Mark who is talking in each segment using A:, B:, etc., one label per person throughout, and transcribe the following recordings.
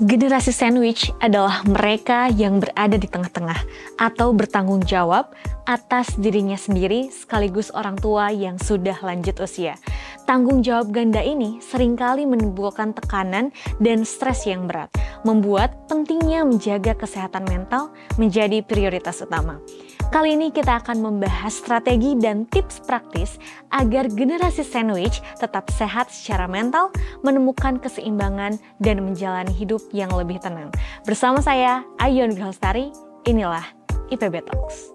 A: Generasi sandwich adalah mereka yang berada di tengah-tengah atau bertanggung jawab atas dirinya sendiri sekaligus orang tua yang sudah lanjut usia. Tanggung jawab ganda ini seringkali menimbulkan tekanan dan stres yang berat, membuat pentingnya menjaga kesehatan mental menjadi prioritas utama. Kali ini kita akan membahas strategi dan tips praktis agar generasi sandwich tetap sehat secara mental, menemukan keseimbangan, dan menjalani hidup yang lebih tenang. Bersama saya, Ayu Nugrahastari, inilah IPB Talks.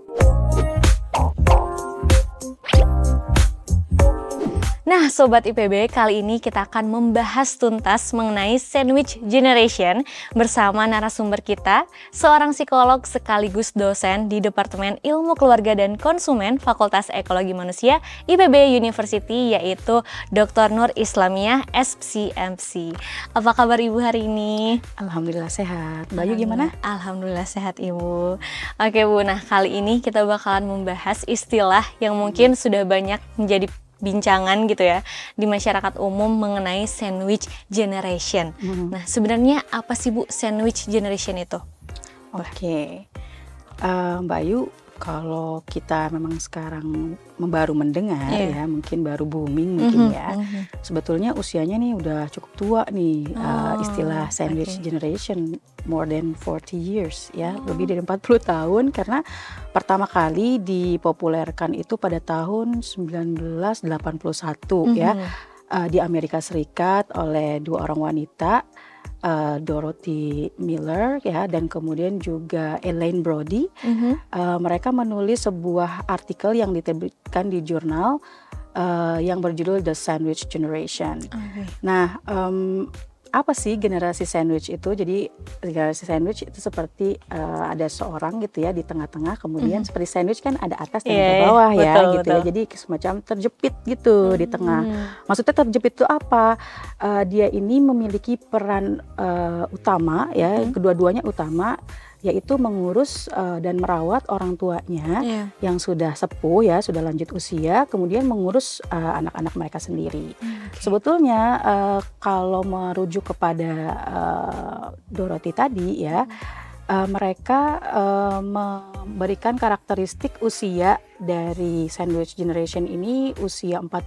A: Nah, Sobat IPB, kali ini kita akan membahas tuntas mengenai sandwich generation bersama narasumber kita, seorang psikolog sekaligus dosen di Departemen Ilmu Keluarga dan Konsumen Fakultas Ekologi Manusia IPB University, yaitu Dr. Nur Islamiyah, SPMC. Apa kabar Ibu hari ini?
B: Alhamdulillah sehat. Mbak Ayu gimana?
A: Alhamdulillah sehat Ibu. Oke Bu, nah kali ini kita bakalan membahas istilah yang mungkin sudah banyak menjadi bincangan gitu ya di masyarakat umum mengenai sandwich generation. Nah, sebenarnya apa sih Bu sandwich generation itu?
B: Oke. Mbak Ayu, kalau kita memang sekarang baru mendengar ya, mungkin baru booming mungkin ya. Sebetulnya usianya nih udah cukup tua nih, istilah sandwich generation, more than 40 years ya, lebih dari 40 tahun, karena pertama kali dipopulerkan itu pada tahun 1981 ya, di Amerika Serikat oleh dua orang wanita, Dorothy Miller ya, dan kemudian juga Elaine Brody. Mereka menulis sebuah artikel yang diterbitkan di jurnal yang berjudul The Sandwich Generation. Nah, apa sih generasi sandwich itu? Jadi generasi sandwich itu seperti ada seorang gitu ya di tengah-tengah, kemudian seperti sandwich kan ada atas dan ada bawah ya, gitu ya. Jadi semacam terjepit gitu di tengah. Maksudnya terjepit itu apa? Dia ini memiliki peran utama ya, kedua-duanya utama, yaitu mengurus dan merawat orang tuanya yang sudah sepuh ya, sudah lanjut usia, kemudian mengurus anak-anak mereka sendiri. Sebetulnya kalau merujuk kepada Dorothy tadi ya, mereka memberikan karakteristik usia dari sandwich generation ini usia 45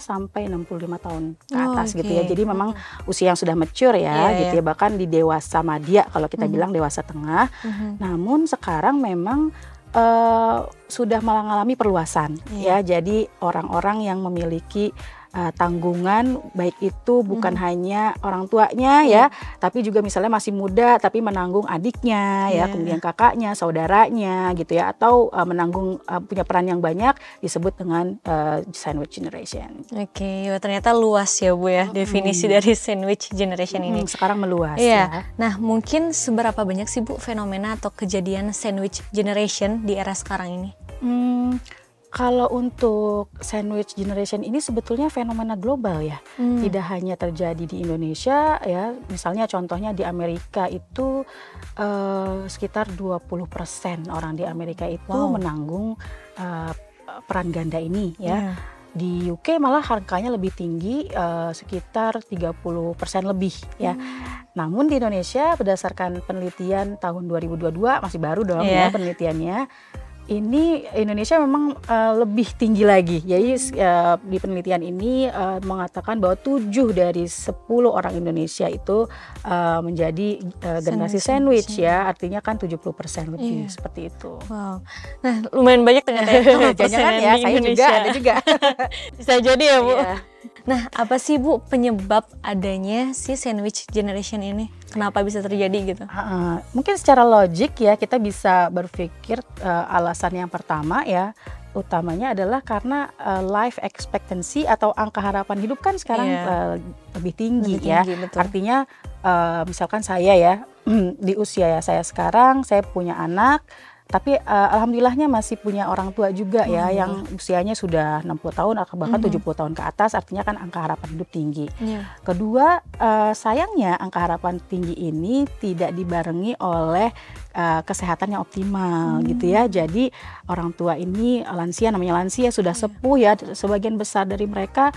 B: sampai 65 tahun ke atas gitu ya. Jadi memang usia yang sudah mature ya gitu ya, bahkan di dewasa madya kalau kita bilang dewasa tengah. Namun sekarang memang sudah mengalami perluasan ya. Jadi orang-orang yang memiliki tanggungan, baik itu bukan hanya orang tuanya ya, tapi juga misalnya masih muda tapi menanggung adiknya ya, kemudian kakaknya, saudaranya gitu ya, atau menanggung punya peran yang banyak, disebut dengan sandwich generation.
A: Oke, ternyata luas ya Bu ya definisi dari sandwich generation ini.
B: Sekarang meluas ya.
A: Nah, mungkin seberapa banyak sih Bu fenomena atau kejadian sandwich generation di era sekarang ini?
B: Kalau untuk sandwich generation ini sebetulnya fenomena global ya, tidak hanya terjadi di Indonesia ya. Misalnya contohnya di Amerika itu sekitar 20% orang di Amerika itu menanggung peran ganda ini ya. Di UK malah angkanya lebih tinggi, sekitar 30% lebih ya. Namun di Indonesia berdasarkan penelitian tahun 2022, masih baru dong ya penelitiannya, ini Indonesia memang lebih tinggi lagi. Jadi di penelitian ini mengatakan bahwa 7 dari 10 orang Indonesia itu menjadi generasi sandwich ya. Artinya kan 70% lebih seperti itu.
A: Wow. Nah, lumayan banyak ternyata ya.
B: Jangan ya, saya juga ada juga.
A: Bisa jadi ya Bu. Nah, apa sih Bu penyebab adanya si sandwich generation ini? Kenapa bisa terjadi gitu?
B: Mungkin secara logik ya kita bisa berpikir alasan yang pertama ya, utamanya adalah karena life expectancy atau angka harapan hidup kan sekarang lebih tinggi ya. Betul. Artinya misalkan saya ya, di usia saya sekarang, saya punya anak, Tapi alhamdulillahnya masih punya orang tua juga ya yang usianya sudah 60 tahun atau bahkan 70 tahun ke atas, artinya kan angka harapan hidup tinggi. Kedua, sayangnya angka harapan tinggi ini tidak dibarengi oleh kesehatan yang optimal gitu ya. Jadi orang tua ini lansia, namanya lansia sudah sepuh ya, sebagian besar dari mereka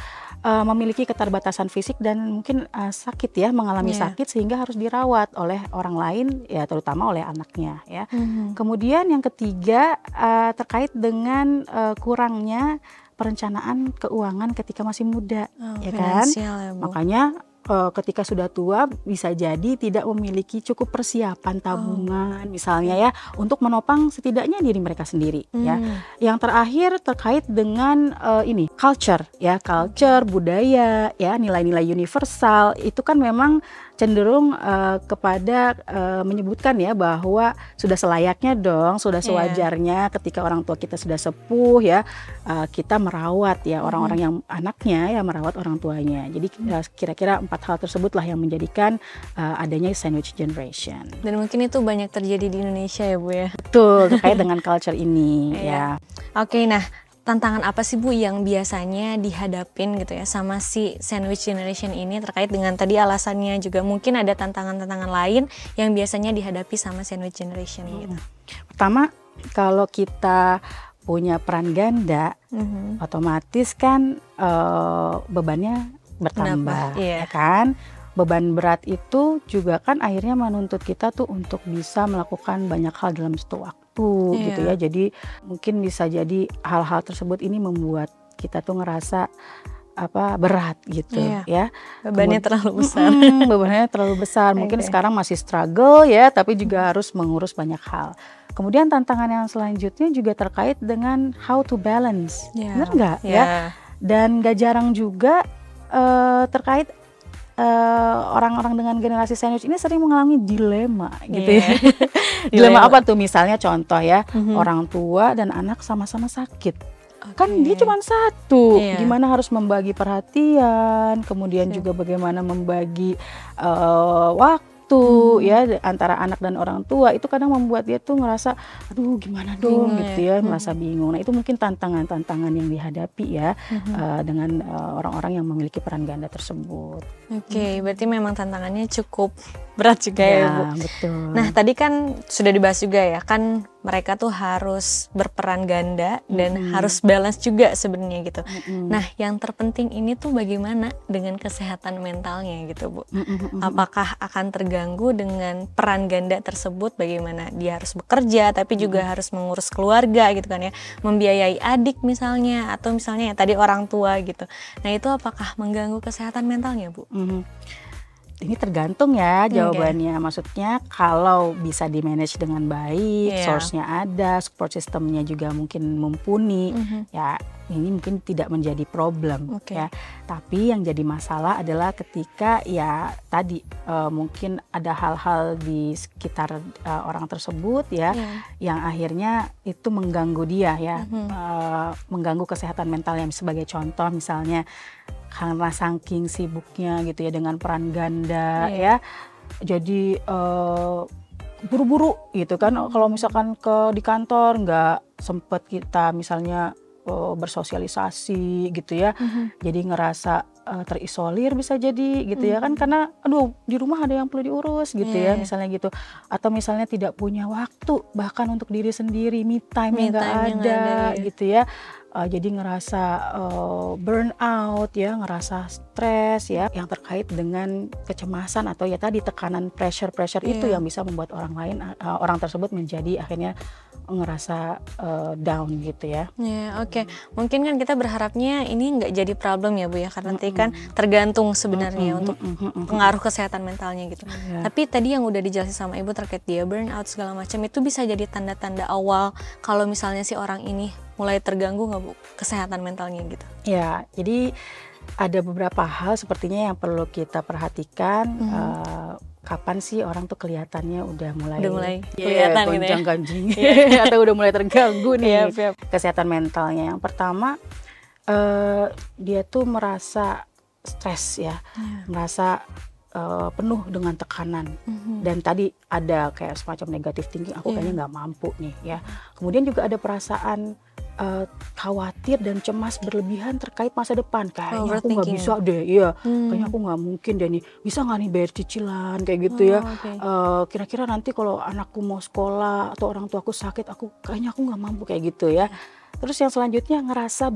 B: memiliki keterbatasan fisik dan mungkin sakit ya, mengalami sakit sehingga harus dirawat oleh orang lain ya, terutama oleh anaknya ya. Kemudian yang ketiga terkait dengan kurangnya perencanaan keuangan ketika masih muda, ya kan?
A: Ya, Bu.
B: Makanya ketika sudah tua bisa jadi tidak memiliki cukup persiapan tabungan misalnya ya, untuk menopang setidaknya diri mereka sendiri ya. Yang terakhir terkait dengan ini culture ya, culture budaya ya, nilai-nilai universal itu kan memang cenderung kepada menyebutkan ya bahwa sudah selayaknya dong, sudah sewajarnya ketika orang tua kita sudah sepuh ya, kita merawat ya orang-orang yang anaknya ya, merawat orang tuanya. Jadi kira-kira 4 hal tersebutlah yang menjadikan adanya sandwich generation.
A: Dan mungkin itu banyak terjadi di Indonesia ya Bu ya.
B: Betul, terkait dengan culture ini ya.
A: Oke, nah tantangan apa sih Bu yang biasanya dihadapin gitu ya sama si sandwich generation ini, terkait dengan tadi alasannya, juga mungkin ada tantangan-tantangan lain yang biasanya dihadapi sama sandwich generation gitu.
B: Pertama, kalau kita punya peran ganda, otomatis kan bebannya bertambah, ya kan? Beban berat itu juga kan akhirnya menuntut kita tuh untuk bisa melakukan banyak hal dalam satu waktu gitu ya. Jadi mungkin bisa jadi hal-hal tersebut ini membuat kita tuh ngerasa berat gitu ya.
A: Bebannya terlalu besar.
B: Bebannya terlalu besar. Mungkin sekarang masih struggle ya, tapi juga harus mengurus banyak hal. Kemudian tantangan yang selanjutnya juga terkait dengan how to balance, benar nggak ya? Dan gak jarang juga terkait orang-orang dengan generasi sandwich ini sering mengalami dilema gitu ya. Dilema apa tuh? Misalnya contoh ya, orang tua dan anak sama-sama sakit. Kan dia cuma satu, gimana harus membagi perhatian, kemudian juga bagaimana membagi waktu ya antara anak dan orang tua, itu kadang membuat dia tuh ngerasa aduh gimana dong gitu ya, merasa bingung. Nah itu mungkin tantangan-tantangan yang dihadapi ya dengan orang-orang yang memiliki peran ganda tersebut.
A: Oke, berarti memang tantangannya cukup berat juga ya Bu.
B: Betul.
A: Nah tadi kan sudah dibahas juga ya, kan mereka tuh harus berperan ganda dan harus balance juga sebenarnya gitu. Nah yang terpenting ini tuh bagaimana dengan kesehatan mentalnya gitu Bu. Apakah akan terganggu dengan peran ganda tersebut, bagaimana dia harus bekerja tapi juga harus mengurus keluarga gitu kan ya, membiayai adik misalnya, atau misalnya ya tadi orang tua gitu. Nah itu apakah mengganggu kesehatan mentalnya Bu?
B: Ini tergantung ya jawabannya. Maksudnya kalau bisa di-manage dengan baik, source-nya ada, support system-nya juga mungkin mumpuni, ya ini mungkin tidak menjadi problem ya. Tapi yang jadi masalah adalah ketika ya tadi mungkin ada hal-hal di sekitar orang tersebut ya, yang akhirnya itu mengganggu dia ya, mengganggu kesehatan mentalnya. Sebagai contoh misalnya karena saking sibuknya gitu ya dengan peran ganda ya, jadi buru-buru gitu kan, kalau misalkan di kantor nggak sempet kita misalnya bersosialisasi gitu ya, jadi ngerasa terisolir bisa jadi gitu ya kan, karena aduh di rumah ada yang perlu diurus gitu ya misalnya gitu, atau misalnya tidak punya waktu bahkan untuk diri sendiri, me time yang nggak ada gitu ya. Jadi ngerasa burn out ya, ngerasa stres ya, yang terkait dengan kecemasan atau ya tadi tekanan pressure itu yang bisa membuat orang tersebut menjadi akhirnya ngerasa down gitu ya.
A: Oke. Mungkin kan kita berharapnya ini nggak jadi problem ya Bu ya, karena nanti kan tergantung sebenarnya untuk pengaruh kesehatan mentalnya gitu. Tapi tadi yang udah dijelasin sama Ibu terkait dia burnout segala macam, itu bisa jadi tanda-tanda awal kalau misalnya si orang ini mulai terganggu nggak Bu kesehatan mentalnya gitu? Ya,
B: jadi ada beberapa hal sepertinya yang perlu kita perhatikan. Kapan sih orang tuh kelihatannya udah mulai
A: kelihatan gitu ya,
B: gonjang-ganjing atau udah mulai terganggu nih kesehatan mentalnya. Yang pertama dia tuh merasa stres ya, merasa penuh dengan tekanan. Dan tadi ada kayak semacam negatif thinking, aku kayaknya nggak mampu nih ya. Kemudian juga ada perasaan khawatir dan cemas berlebihan terkait masa depan. Kayaknya aku nggak bisa deh, kayaknya aku nggak mungkin deh nih, bisa nggak nih bayar cicilan kayak gitu ya. Kira-kira nanti kalau anakku mau sekolah atau orang tuaku sakit, kayaknya aku nggak mampu kayak gitu ya. Terus yang selanjutnya ngerasa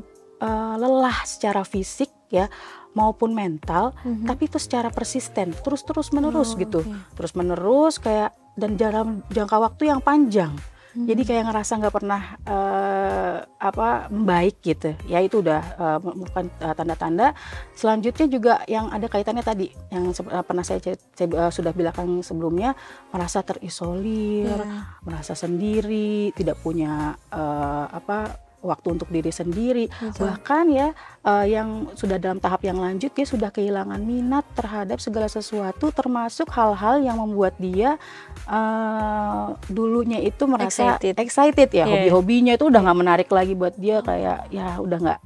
B: lelah secara fisik ya maupun mental, tapi itu secara persisten, terus menerus gitu, terus menerus kayak, dan dalam jangka waktu yang panjang. Jadi kayak ngerasa nggak pernah membaik gitu ya. Itu udah merupakan tanda-tanda. Selanjutnya juga yang ada kaitannya tadi yang pernah saya sudah bilang sebelumnya, merasa terisolir, merasa sendiri, tidak punya waktu untuk diri sendiri. Bahkan ya yang sudah dalam tahap yang lanjut, dia sudah kehilangan minat terhadap segala sesuatu, termasuk hal-hal yang membuat dia dulunya itu merasa excited ya, hobi-hobinya itu udah nggak menarik lagi buat dia, kayak ya udah nggak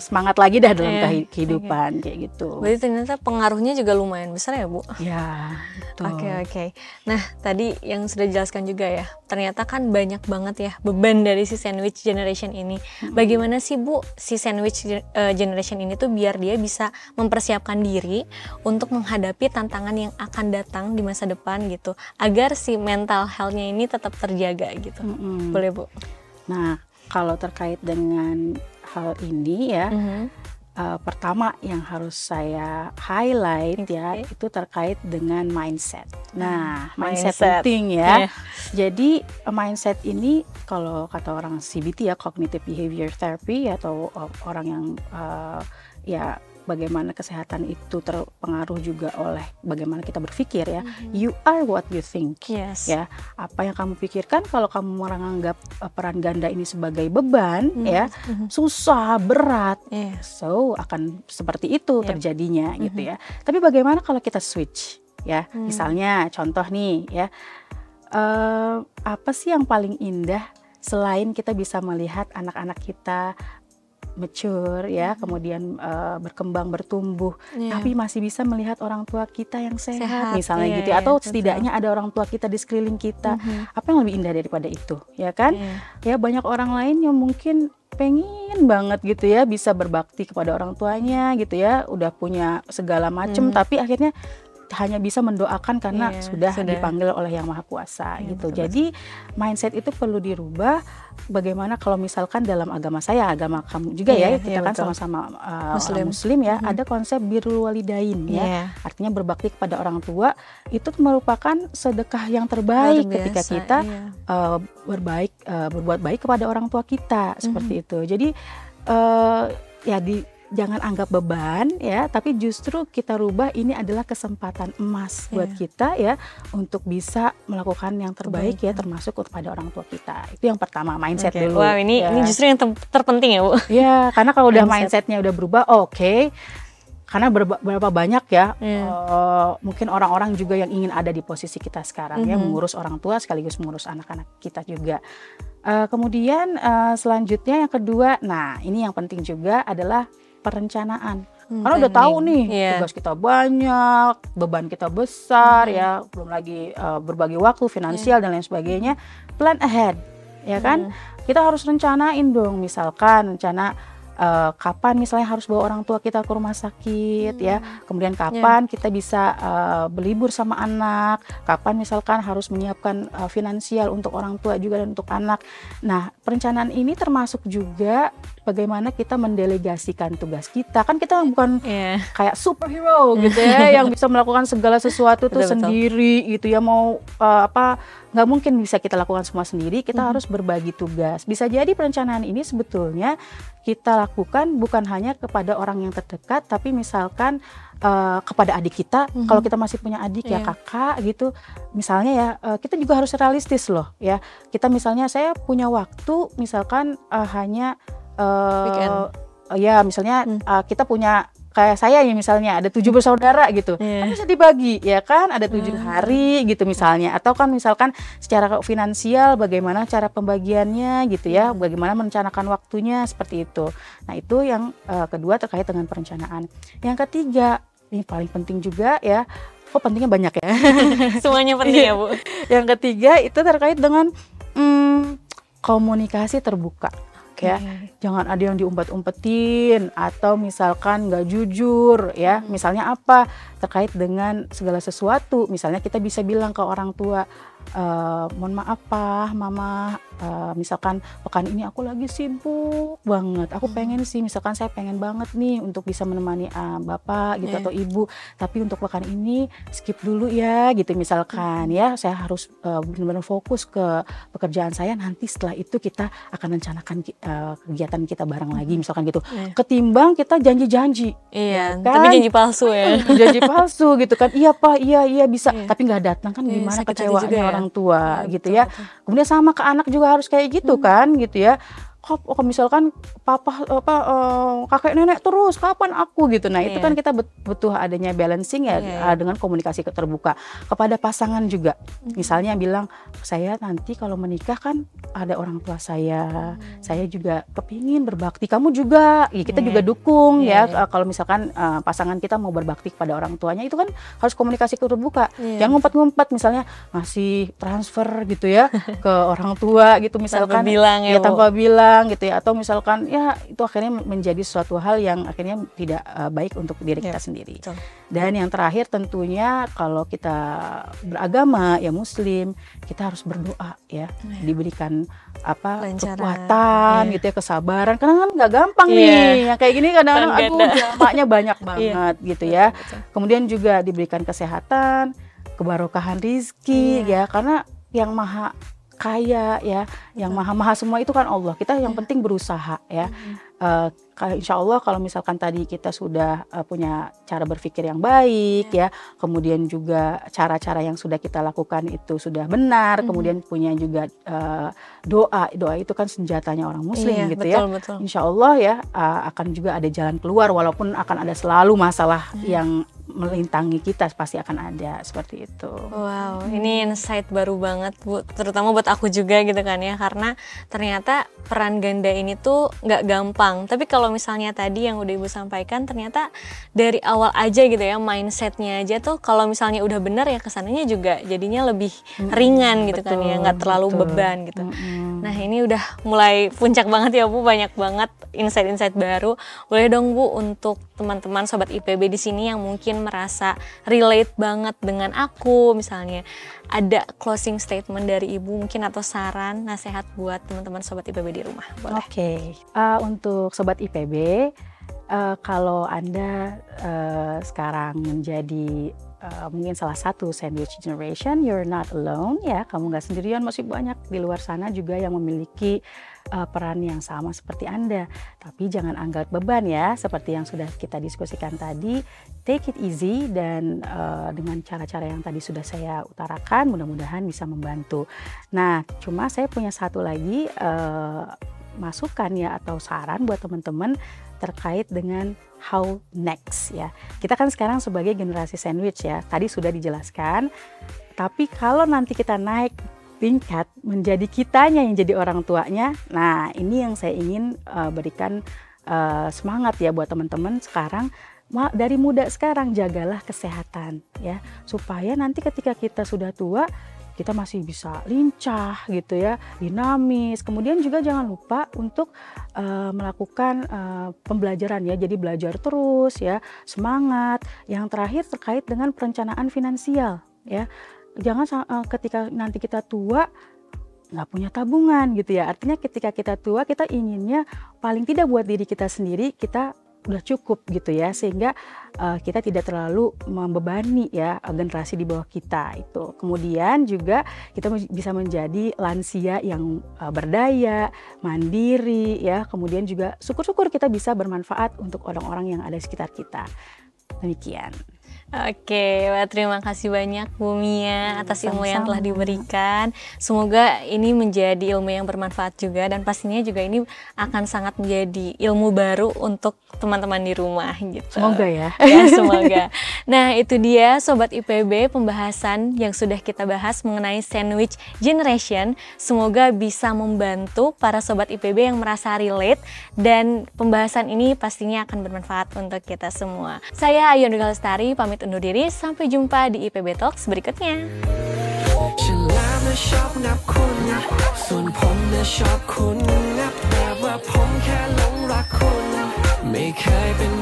B: semangat lagi dah dalam kehidupan kayak gitu.
A: Berarti ternyata pengaruhnya juga lumayan besar ya Bu?
B: Ya, betul.
A: Oke. Nah tadi yang sudah dijelaskan juga ya, ternyata kan banyak banget ya beban dari si sandwich generation ini. Bagaimana sih Bu si sandwich generation ini tuh biar dia bisa mempersiapkan diri untuk menghadapi tantangan yang akan datang di masa depan gitu, agar si mental health-nya ini tetap terjaga gitu. Boleh Bu?
B: Nah kalau terkait dengan hal ini ya, pertama yang harus saya highlight ya, itu terkait dengan mindset. Nah, mindset penting ya. Jadi mindset ini kalau kata orang CBT ya, Cognitive Behavior Therapy, atau orang yang ya bagaimana kesehatan itu terpengaruh juga oleh bagaimana kita berpikir ya. You are what you think. Ya, apa yang kamu pikirkan. Kalau kamu menganggap peran ganda ini sebagai beban ya, susah, berat, so akan seperti itu terjadinya gitu ya. Tapi bagaimana kalau kita switch ya? Misalnya contoh nih ya, apa sih yang paling indah selain kita bisa melihat anak-anak kita mature ya, kemudian berkembang, bertumbuh, tapi masih bisa melihat orang tua kita yang sehat misalnya gitu, atau setidaknya ada orang tua kita di sekeliling kita. Apa yang lebih indah daripada itu ya kan? Ya banyak orang lain yang mungkin pengen banget gitu ya bisa berbakti kepada orang tuanya gitu ya, udah punya segala macam, tapi akhirnya hanya bisa mendoakan karena sudah dipanggil oleh Yang Maha Kuasa gitu. Jadi mindset itu perlu dirubah. Bagaimana kalau misalkan dalam agama saya, agama kamu juga ya, kita kan sama-sama Muslim ya, ada konsep birrul walidain ya, artinya berbakti kepada orang tua itu merupakan sedekah yang terbaik ketika kita berbuat baik kepada orang tua kita, seperti itu. Jadi jangan anggap beban ya, tapi justru kita rubah ini adalah kesempatan emas buat kita ya, untuk bisa melakukan yang terbaik ya, termasuk kepada orang tua kita. Itu yang pertama, mindset dulu.
A: Wow, ini justru yang terpenting ya Bu.
B: Ya, karena kalau udah mindsetnya udah berubah, karena berapa banyak ya mungkin orang-orang juga yang ingin ada di posisi kita sekarang ya, mengurus orang tua sekaligus mengurus anak-anak kita juga. Kemudian selanjutnya yang kedua, nah ini yang penting juga adalah perencanaan. Karena udah tahu nih tugas kita banyak, beban kita besar ya, belum lagi berbagi waktu, finansial dan lain sebagainya. Plan ahead ya kan? Kita harus rencanain dong, misalkan rencana kapan misalnya harus bawa orang tua kita ke rumah sakit ya, kemudian kapan kita bisa berlibur sama anak, kapan misalkan harus menyiapkan finansial untuk orang tua juga dan untuk anak. Nah, perencanaan ini termasuk juga bagaimana kita mendelegasikan tugas kita. Kan kita bukan kayak superhero gitu ya, yang bisa melakukan segala sesuatu tuh sendiri gitu ya, mau nggak mungkin bisa kita lakukan semua sendiri. Kita harus berbagi tugas. Bisa jadi perencanaan ini sebetulnya kita lakukan bukan hanya kepada orang yang terdekat, tapi misalkan kepada adik kita. Kalau kita masih punya adik ya, kakak gitu misalnya ya, kita juga harus realistis loh ya. Kita misalnya, saya punya waktu misalkan hanya ya misalnya kita punya, kayak saya ya misalnya ada 7 bersaudara gitu, kan bisa dibagi ya kan, ada 7 hari gitu misalnya, atau kan misalkan secara finansial bagaimana cara pembagiannya gitu ya, bagaimana merencanakan waktunya, seperti itu. Nah itu yang kedua terkait dengan perencanaan. Yang ketiga, ini paling penting juga ya, kok pentingnya banyak ya.
A: Semuanya penting ya Bu.
B: Yang ketiga itu terkait dengan komunikasi terbuka. Ya, jangan ada yang diumpet-umpetin atau misalkan nggak jujur ya. Misalnya apa terkait dengan segala sesuatu. Misalnya kita bisa bilang ke orang tua, mohon maaf Pak, Mama, misalkan pekan ini aku lagi sibuk banget. Aku pengen sih, misalkan saya pengen banget nih untuk bisa menemani Bapak gitu atau Ibu. Tapi untuk pekan ini skip dulu ya gitu misalkan ya. Saya harus benar-benar fokus ke pekerjaan saya. Nanti setelah itu kita akan rencanakan kegiatan kita bareng lagi misalkan gitu. Ketimbang kita janji-janji.
A: Iya,
B: kan?
A: tapi janji palsu ya.
B: Janji palsu gitu kan. Iya Pak, iya bisa. Tapi nggak datang kan gimana kecewanya orang tua gitu ya. Kemudian sama ke anak juga harus kayak gitu kan gitu ya. Kok misalkan papa kakek nenek terus kapan aku gitu. Nah, itu kan kita butuh adanya balancing ya dengan komunikasi terbuka kepada pasangan juga. Misalnya bilang, saya nanti kalau menikah kan ada orang tua saya juga kepingin berbakti, kamu juga ya, kita juga dukung ya. Kalau misalkan pasangan kita mau berbakti kepada orang tuanya, itu kan harus komunikasi terbuka. Jangan ngumpet-ngumpet misalnya ngasih transfer gitu ya ke orang tua gitu misalkan tanpa bilang gitu ya, atau misalkan ya itu akhirnya menjadi suatu hal yang akhirnya tidak baik untuk diri kita sendiri. Dan yang terakhir tentunya kalau kita beragama ya Muslim, kita harus berdoa ya, diberikan kekuatan gitu ya, kesabaran, karena kan nggak gampang nih yang kayak gini, kadang-kadang aku jamaknya banyak banget gitu ya. Kemudian juga diberikan kesehatan, kebarokahan rizki ya, karena yang maha kaya ya, yang maha semua itu kan Allah. Kita yang penting berusaha ya. Insya Allah kalau misalkan tadi kita sudah punya cara berpikir yang baik ya, kemudian juga cara-cara yang sudah kita lakukan itu sudah benar, kemudian punya juga doa itu kan senjatanya orang Muslim gitu ya. Insya Allah ya akan juga ada jalan keluar, walaupun akan ada selalu masalah yang melintangi kita, pasti akan ada seperti itu.
A: Wow, ini insight baru banget Bu, terutama buat aku juga gitu kan ya, karena ternyata peran ganda ini tuh nggak gampang. Tapi kalau misalnya tadi yang udah Ibu sampaikan, ternyata dari awal aja gitu ya, mindsetnya aja tuh kalau misalnya udah benar ya kesananya juga jadinya lebih ringan gitu kan ya, nggak terlalu beban gitu. Nah ini udah mulai puncak banget ya Bu, banyak banget insight-insight baru. Boleh dong Bu untuk teman-teman sobat IPB di sini yang mungkin merasa relate banget dengan aku, misalnya ada closing statement dari Ibu mungkin atau saran, nasihat buat teman-teman sobat IPB di rumah.
B: Oke. Untuk sobat IPB, kalau Anda sekarang menjadi mungkin salah satu sandwich generation, you're not alone ya, kamu nggak sendirian, masih banyak di luar sana juga yang memiliki peran yang sama seperti Anda. Tapi jangan anggap beban ya, seperti yang sudah kita diskusikan tadi. Take it easy, dan dengan cara-cara yang tadi sudah saya utarakan, mudah-mudahan bisa membantu. Nah, cuma saya punya satu lagi masukan ya, atau saran buat teman-teman terkait dengan how next ya. Kita kan sekarang sebagai generasi sandwich ya, tadi sudah dijelaskan. Tapi kalau nanti kita naik tingkat menjadi kitanya yang jadi orang tuanya, nah ini yang saya ingin berikan semangat ya buat teman-teman sekarang. Dari muda sekarang jagalah kesehatan ya, supaya nanti ketika kita sudah tua kita masih bisa lincah gitu ya, dinamis. Kemudian juga jangan lupa untuk melakukan pembelajaran ya, jadi belajar terus ya, semangat. Yang terakhir terkait dengan perencanaan finansial ya, jangan ketika nanti kita tua nggak punya tabungan gitu ya. Artinya ketika kita tua, kita inginnya paling tidak buat diri kita sendiri kita udah cukup gitu ya, sehingga kita tidak terlalu membebani ya generasi di bawah kita itu. Kemudian juga kita bisa menjadi lansia yang berdaya, mandiri ya. Kemudian juga syukur-syukur kita bisa bermanfaat untuk orang-orang yang ada di sekitar kita. Demikian.
A: Oke, terima kasih banyak Bu Mia atas ilmu yang telah diberikan. Semoga ini menjadi ilmu yang bermanfaat juga, dan pastinya juga ini akan sangat menjadi ilmu baru untuk teman-teman di rumah gitu.
B: Semoga ya.
A: Ya, semoga. Nah, itu dia Sobat IPB pembahasan yang sudah kita bahas mengenai sandwich generation. Semoga bisa membantu para Sobat IPB yang merasa relate, dan pembahasan ini pastinya akan bermanfaat untuk kita semua. Saya Ayun Lestari pamit pamit undur diri. Sampai jumpa di IPB Talks berikutnya.
C: ฉันแล้วนะชอบนับคุณส่วนผมนะชอบคุณนับแบบว่าผมแค่หลงรักคุณไม่เคยเป็น